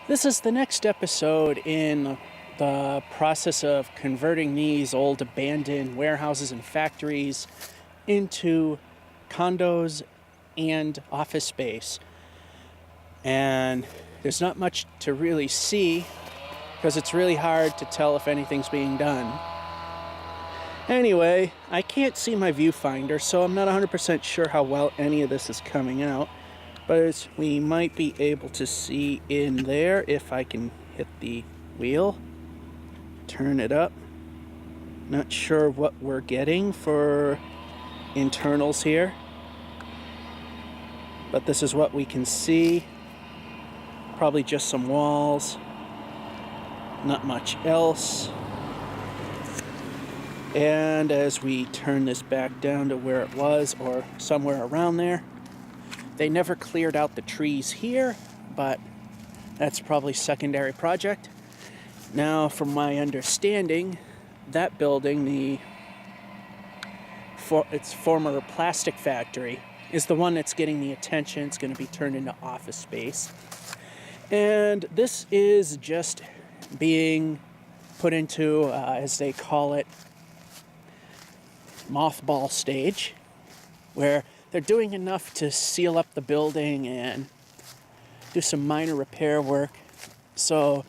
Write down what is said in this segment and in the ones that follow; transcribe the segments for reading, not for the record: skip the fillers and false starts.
This is the next episode in the process of converting these old abandoned warehouses and factories into condos and office space. And there's not much to really see because it's really hard to tell if anything's being done. Anyway, I can't see my viewfinder, so I'm not 100% sure how well any of this is coming out. But we might be able to see in there if I can hit the wheel, turn it up. Not sure what we're getting for internals here, but this is what we can see. Probably just some walls, not much else. And as we turn this back down to where it was, or somewhere around there, they never cleared out the trees here, but that's probably secondary project. Now, from my understanding, that building, its former plastic factory, is the one that's getting the attention. It's going to be turned into office space. And this is just being put into, as they call it, mothball stage, where they're doing enough to seal up the building and do some minor repair work so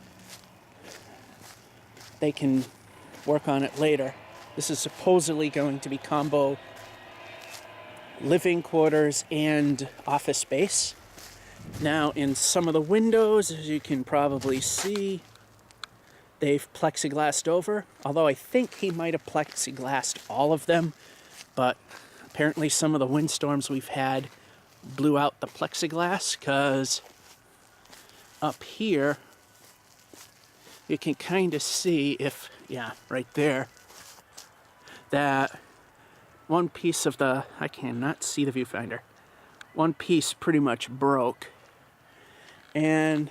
they can work on it later. This is supposedly going to be combo living quarters and office space. Now, in some of the windows, as you can probably see, they've plexiglassed over, although I think he might have plexiglassed all of them, but apparently some of the windstorms we've had blew out the plexiglass, because up here you can kind of see right there, that one piece of I cannot see the viewfinder. One piece pretty much broke. And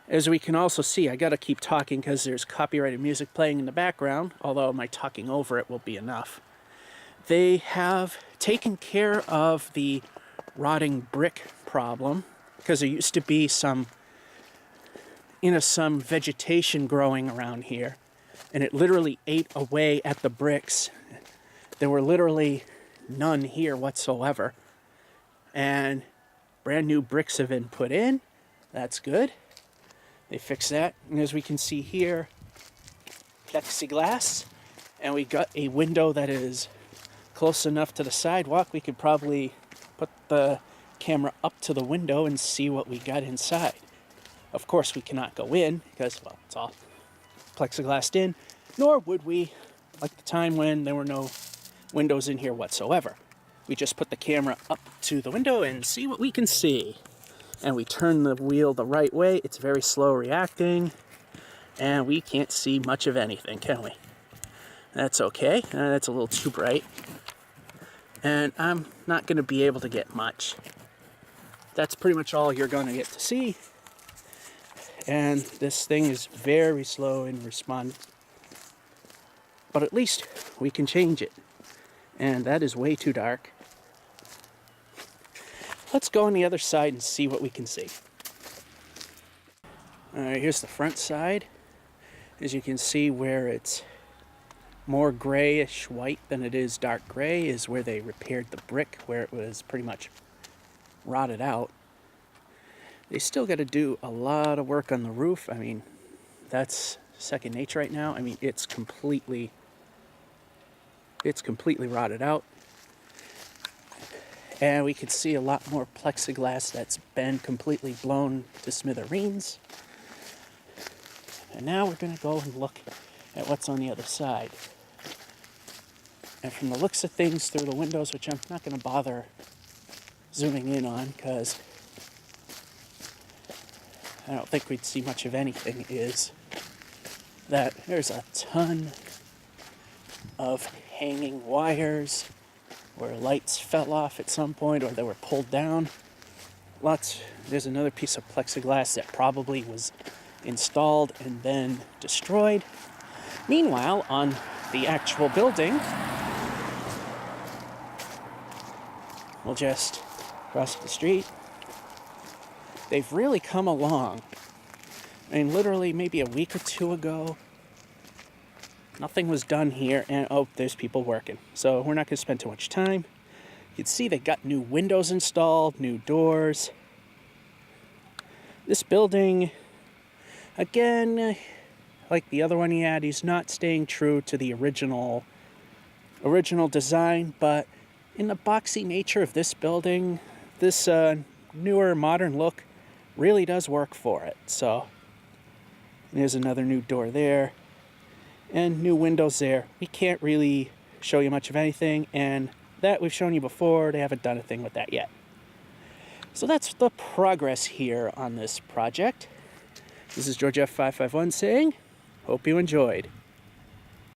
as we can also see, I gotta keep talking because there's copyrighted music playing in the background, although my talking over it will be enough. They have taken care of the rotting brick problem, because there used to be some vegetation growing around here, and it literally ate away at the bricks. There were literally none here whatsoever. And brand new bricks have been put in. That's good. They fixed that. And as we can see here, plexiglass. And we got a window that is close enough to the sidewalk, we could probably put the camera up to the window and see what we got inside. Of course, we cannot go in because, well, it's all plexiglassed in, nor would we like the time when there were no windows in here whatsoever. We just put the camera up to the window and see what we can see. And we turn the wheel the right way. It's very slow reacting, and we can't see much of anything, can we? That's okay. That's a little too bright. And I'm not going to be able to get much. That's pretty much all you're going to get to see. And this thing is very slow in responding. But at least we can change it. And that is way too dark. Let's go on the other side and see what we can see. Alright, here's the front side. As you can see, where it's more grayish white than it is dark gray is where they repaired the brick, where it was pretty much rotted out. They still got to do a lot of work on the roof. I mean, that's second nature right now. I mean, it's completely rotted out. And we can see a lot more plexiglass that's been completely blown to smithereens. And now we're going to go and look at what's on the other side. And from the looks of things through the windows, which I'm not going to bother zooming in on because I don't think we'd see much of anything, is that there's a ton of hanging wires where lights fell off at some point or they were pulled down. There's another piece of plexiglass that probably was installed and then destroyed. Meanwhile, on the actual building, we'll just cross the street. they've really come along. I mean, literally maybe a week or two ago, nothing was done here, and oh, there's people working. So we're not going to spend too much time. You can see they got new windows installed, new doors. This building, again, like the other one he had, he's not staying true to the original design, but in the boxy nature of this building, this newer modern look really does work for it. So there's another new door there and new windows there. We can't really show you much of anything, and that we've shown you before. They haven't done a thing with that yet. So that's the progress here on this project. This is George F551 saying, hope you enjoyed.